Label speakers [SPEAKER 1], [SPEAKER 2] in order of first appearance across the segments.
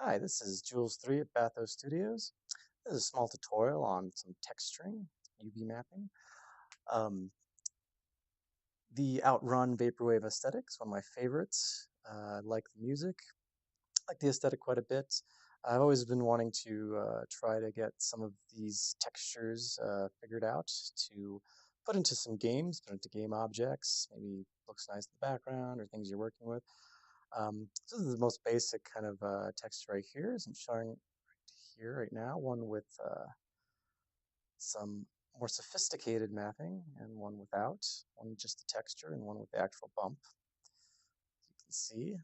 [SPEAKER 1] Hi, this is Jules 3 at Batho Studios. This is a small tutorial on some texturing, UV mapping. The Outrun Vaporwave aesthetic is one of my favorites. I like the music, I like the aesthetic quite a bit. I've always been wanting to try to get some of these textures figured out to put into some games, put into game objects, maybe looks nice in the background or things you're working with. So this is the most basic kind of texture right here, as I'm showing right here right now, one with some more sophisticated mapping and one without, one just the texture and one with the actual bump, as you can see.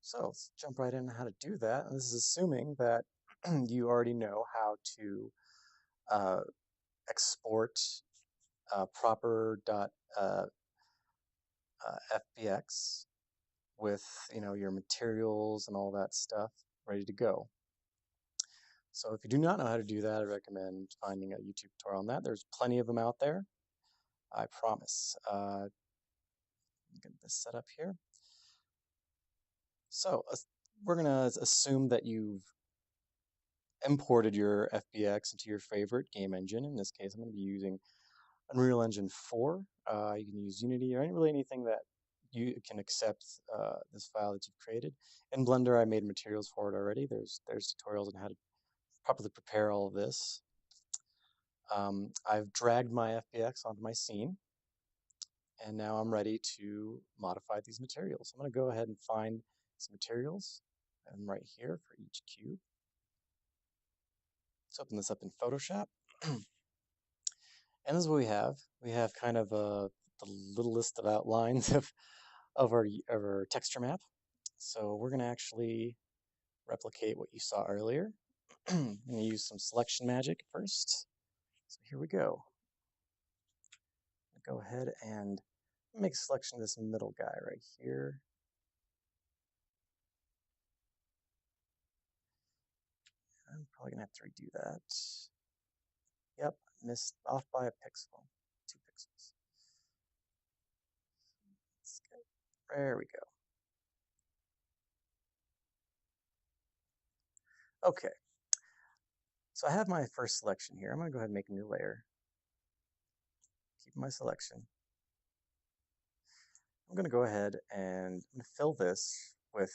[SPEAKER 1] So let's jump right into how to do that. And this is assuming that you already know how to uh, export proper.fbx with your materials and all that stuff ready to go. So if you do not know how to do that, I recommend finding a YouTube tutorial on that. There's plenty of them out there, I promise. Get this set up here. So we're going to assume that you've imported your FBX into your favorite game engine. In this case, I'm going to be using Unreal Engine 4. You can use Unity or really anything that you can accept this file that you've created. In Blender, I made materials for it already. There's tutorials on how to properly prepare all of this. I've dragged my FBX onto my scene, and now I'm ready to modify these materials. I'm going to go ahead and find some materials, and right here for each cube. Let's open this up in Photoshop. And this is what we have. We have kind of the little list of outlines of our texture map. So we're going to actually replicate what you saw earlier. I'm going to use some selection magic first. So here we go. Go ahead and make a selection of this middle guy right here. I'm probably going to have to redo that. Yep, missed off by a pixel, 2 pixels. There we go. Okay, so I have my first selection here. I'm going to go ahead and make a new layer. Keep my selection. I'm going to go ahead and I'm going to fill this with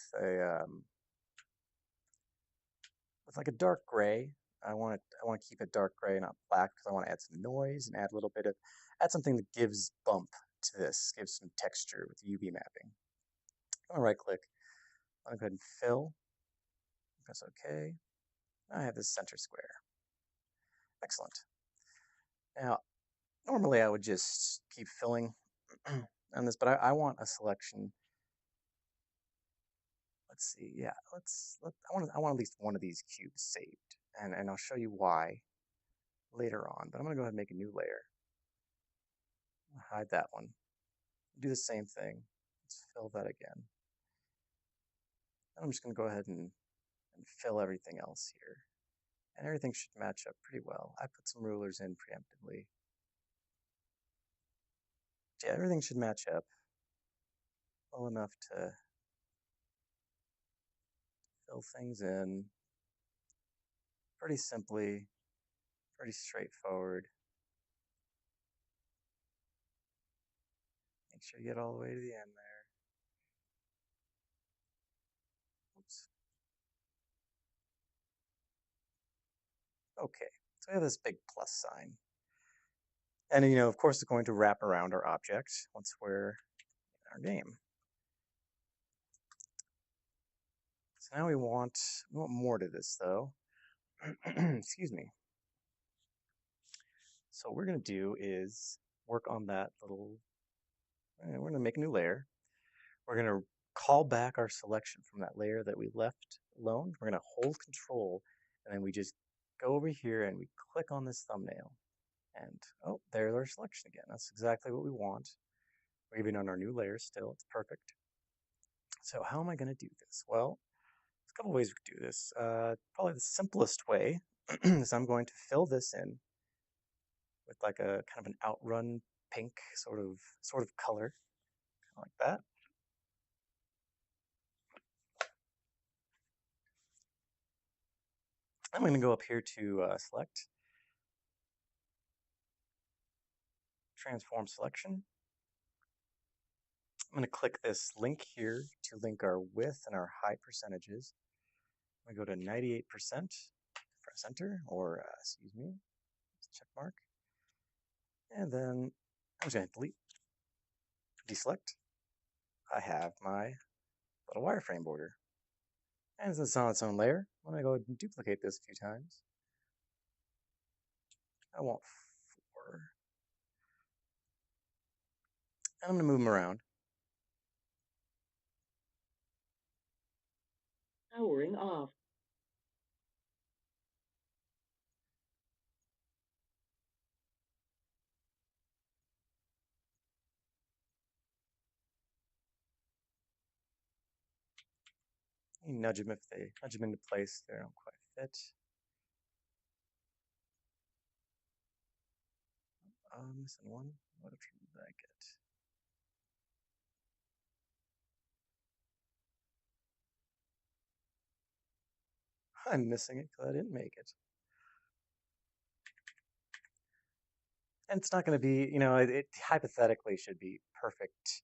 [SPEAKER 1] like a dark gray. I want to keep it dark gray, not black, because I want to add some noise and add something that gives bump to this, gives some texture with UV mapping. I'm going to right click. I'm going to go ahead and fill. Press OK. Now I have this center square. Excellent. Now, normally I would just keep filling on this, but I want a selection. Let's see. Yeah, I want at least one of these cubes saved, and I'll show you why later on. But I'm going to go ahead and make a new layer. Hide that one. Do the same thing. Let's fill that again. And I'm just going to go ahead and fill everything else here. And everything should match up pretty well. I put some rulers in preemptively. Yeah, everything should match up well enough to fill things in pretty simply, pretty straightforward. Make sure you get all the way to the end there. Oops. Okay, so we have this big plus sign. And of course, it's going to wrap around our object once we're in our game. So now we want more to this, though. Excuse me. So what we're going to do is work on that little, we're going to make a new layer. We're going to call back our selection from that layer that we left alone. We're going to hold Control, and then we just go over here and we click on this thumbnail. And oh, there's our selection again. That's exactly what we want. We're even on our new layer still. It's perfect. So how am I going to do this? Well, there's a couple ways we could do this. Probably the simplest way is I'm going to fill this in with like a kind of an Outrun pink sort of color, kind of like that. I'm going to go up here to select, transform selection. I'm going to click this link here to link our width and our height percentages. I'm going to go to 98%, press enter, or excuse me, check mark. And then I'm just going to delete, deselect. I have my little wireframe border. And since it's on its own layer, I'm going to go ahead and duplicate this a few times. I want 4. And I'm going to move them around.
[SPEAKER 2] Powering off.
[SPEAKER 1] You nudge them if they nudge them into place. They don't quite fit. Missing one. What did I get? I'm missing it because I didn't make it. And it's not going to be, it hypothetically should be perfect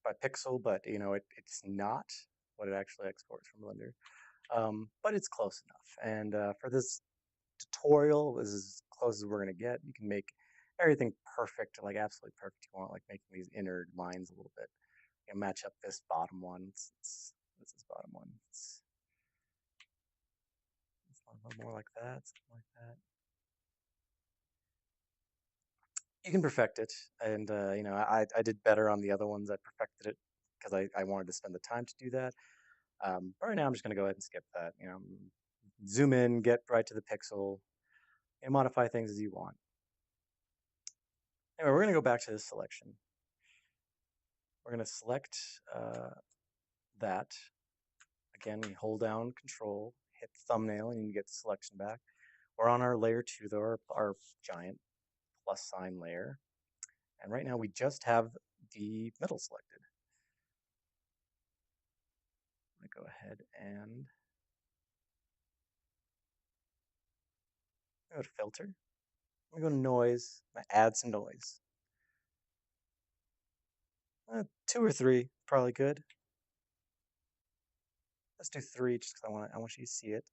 [SPEAKER 1] by pixel, but it's not what it actually exports from Blender. But it's close enough. And for this tutorial, this is as close as we're going to get. You can make everything perfect, like absolutely perfect. You want like making these inner lines a little bit. Match up this bottom one. This is bottom one. It's a little more like that, something like that. You can perfect it, and I did better on the other ones. I perfected it because I wanted to spend the time to do that. But right now, I'm just going to go ahead and skip that. Zoom in, get right to the pixel, and modify things as you want. Anyway, we're going to go back to this selection. We're going to select that. Again, we hold down Control, hit thumbnail, and you get the selection back. We're on our layer 2, though, our giant plus sign layer. And right now, we just have the middle selected. I'm going to go ahead and go to Filter. I'm going to go to Noise. I'm going to add some noise. 2 or 3, probably good. Let's do 3 just because I want you to see it.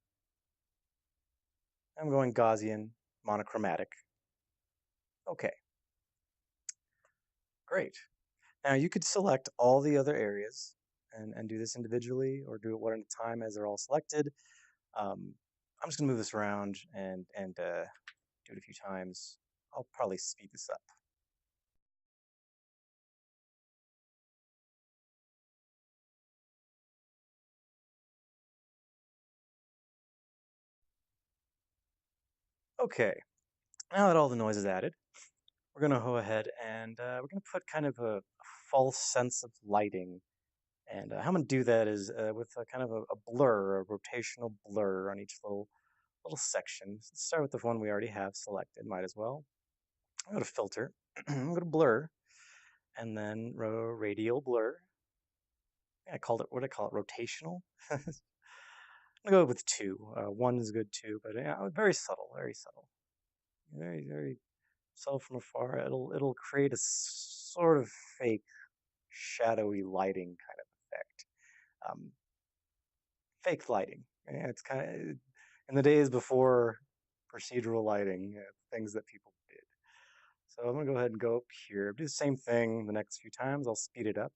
[SPEAKER 1] I'm going Gaussian, monochromatic. Okay. Great. Now you could select all the other areas and do this individually or do it one at a time as they're all selected. I'm just going to move this around and do it a few times. I'll probably speed this up. Okay, now that all the noise is added, we're going to go ahead and we're going to put kind of a false sense of lighting. And how I'm going to do that is with a kind of a blur, a rotational blur on each little section. Let's start with the one we already have selected, might as well. I'm going to filter, I'm going to blur, and then radial blur. I called it, what did I call it, rotational? I'm going to go with 2. 1 is good too, but very subtle, very subtle. Very, very subtle from afar. It'll create a sort of fake, shadowy lighting kind of effect. Fake lighting. Yeah, it's kind of in the days before procedural lighting, things that people did. So I'm going to go ahead and go up here. Do the same thing the next few times. I'll speed it up.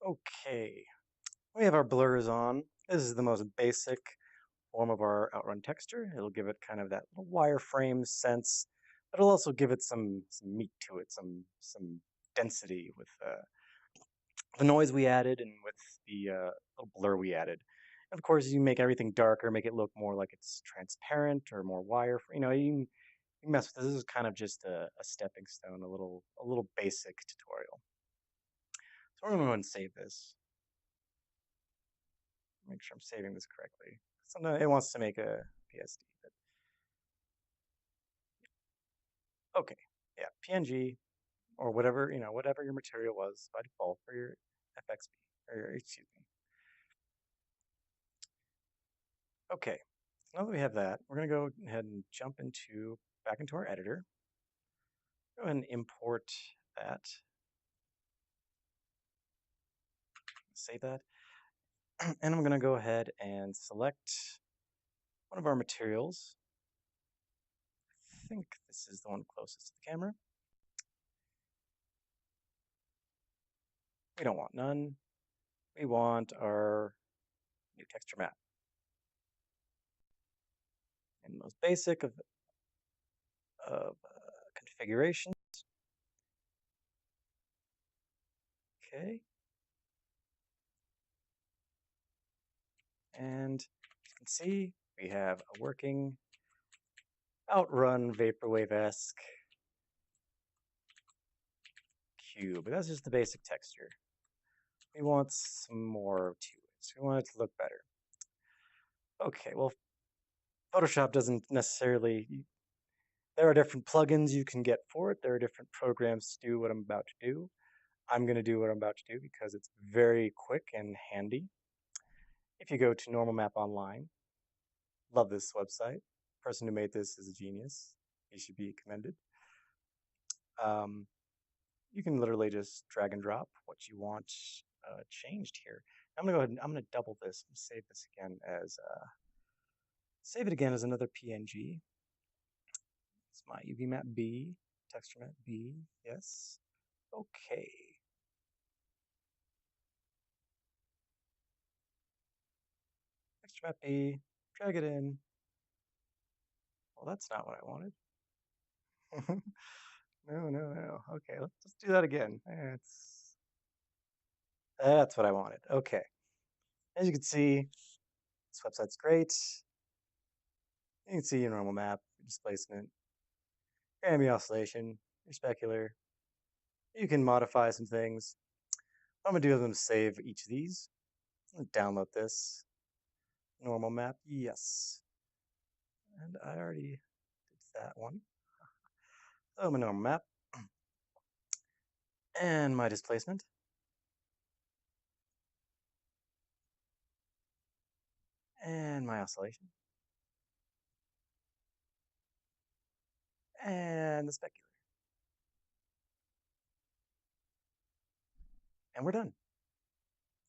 [SPEAKER 1] Okay, we have our blurs on. This is the most basic form of our Outrun texture. It'll give it kind of that wireframe sense, but it'll also give it some meat to it, some density with the noise we added and with the little blur we added. And of course, you make everything darker, make it look more like it's transparent or more wire. You can mess with this. This is kind of just a stepping stone, a little basic tutorial. So we're going to go ahead and save this. Make sure I'm saving this correctly. Sometimes it wants to make a PSD. But Okay, yeah, PNG or whatever, whatever your material was by default for your FXB, or excuse me. Okay, so now that we have that, we're going to go ahead and jump back into our editor. Go ahead and import that. Save that. And I'm going to go ahead and select one of our materials. I think this is the one closest to the camera. We don't want none. We want our new texture map. And the most basic of configurations. Okay. And you can see we have a working Outrun Vaporwave-esque cube. But that's just the basic texture. We want some more to it. So we want it to look better. Okay, well, Photoshop doesn't necessarily... There are different plugins you can get for it. There are different programs to do what I'm about to do. I'm going to do what I'm about to do because it's very quick and handy. If you go to Normal Map Online, love this website. The person who made this is a genius. He should be commended. You can literally just drag and drop what you want changed here. I'm going to go ahead and I'm going to double this and save this again as save it again as another PNG. It's my UV map B, texture map B. Yes. Okay. Texture map B. Drag it in. Well, that's not what I wanted. No. Okay, let's just do that again. That's what I wanted. Okay. As you can see, this website's great. You can see your normal map, your displacement, your ambient oscillation, your specular. You can modify some things. What I'm going to do is I'm going to save each of these. I'm going to download this. Normal map, yes. And I already did that one. So my normal map. And my displacement. And my oscillation. And the specular. And we're done.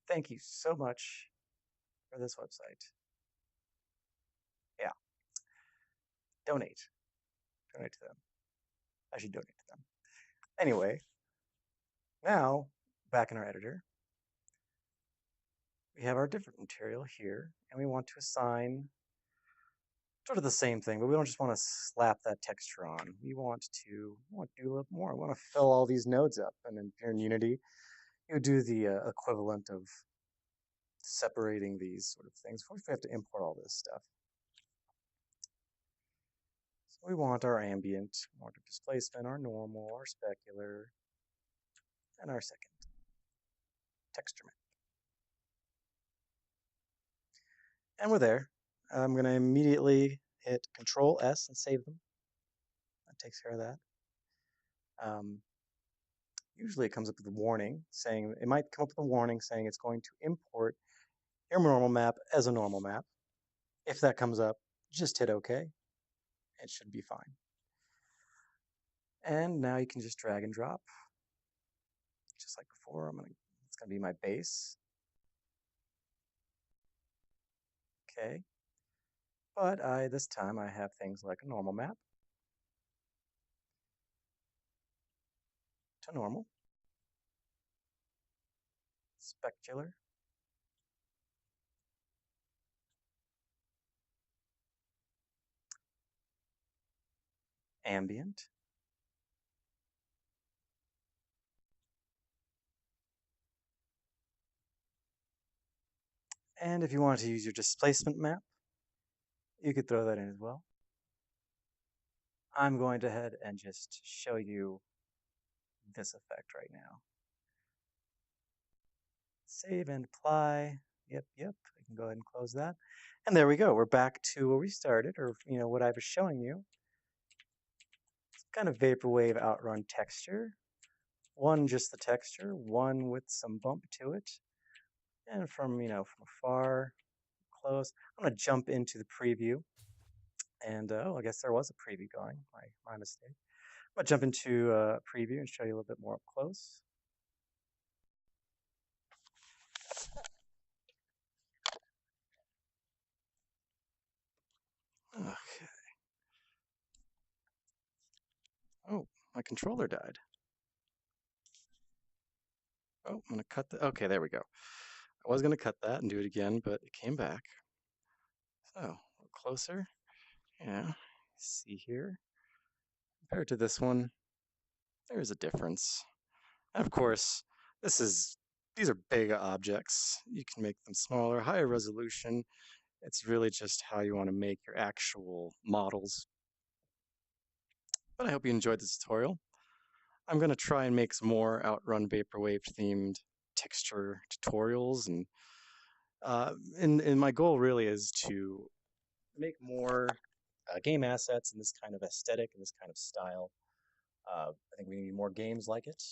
[SPEAKER 1] Thank you so much for this website. Yeah. Donate. Donate to them. I should donate to them. Anyway, now back in our editor, we have our different material here, and we want to assign sort of the same thing, but we don't just want to slap that texture on. We want to do a little more. We want to fill all these nodes up, and if you're in Unity, you do the equivalent of separating these sort of things. First, we have to import all this stuff. So we want our ambient, we want our displacement, our normal, our specular, and our second texture map. And we're there. I'm going to immediately hit Control S and save them. That takes care of that. Usually it comes up with a warning saying, it might come up with a warning saying it's going to import your normal map as a normal map. If that comes up, just hit OK. It should be fine. And now you can just drag and drop. Just like before, it's going to be my base. Okay. But this time I have things like a normal map to normal, specular, ambient, and if you wanted to use your displacement map, you could throw that in as well. I'm going to head and just show you this effect right now. Save and apply. Yep. I can go ahead and close that. And there we go. We're back to where we started, or what I was showing you. kind of vaporwave outrun texture. One just the texture, one with some bump to it. And from, from afar, close, I'm going to jump into the preview. And oh, I guess there was a preview going. My mistake. I'm going to jump into preview and show you a little bit more up close. Okay. Oh, my controller died. Oh, I'm going to cut the. Okay, there we go. I was going to cut that and do it again, but it came back. So, a little closer. Yeah. See here. Compared to this one, there's a difference. And of course, these are big objects. You can make them smaller, higher resolution. It's really just how you want to make your actual models. But I hope you enjoyed this tutorial. I'm going to try and make some more Outrun Vaporwave themed texture tutorials, and my goal really is to make more game assets in this kind of aesthetic and this kind of style. I think we need more games like it.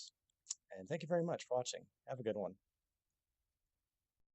[SPEAKER 1] And thank you very much for watching. Have a good one.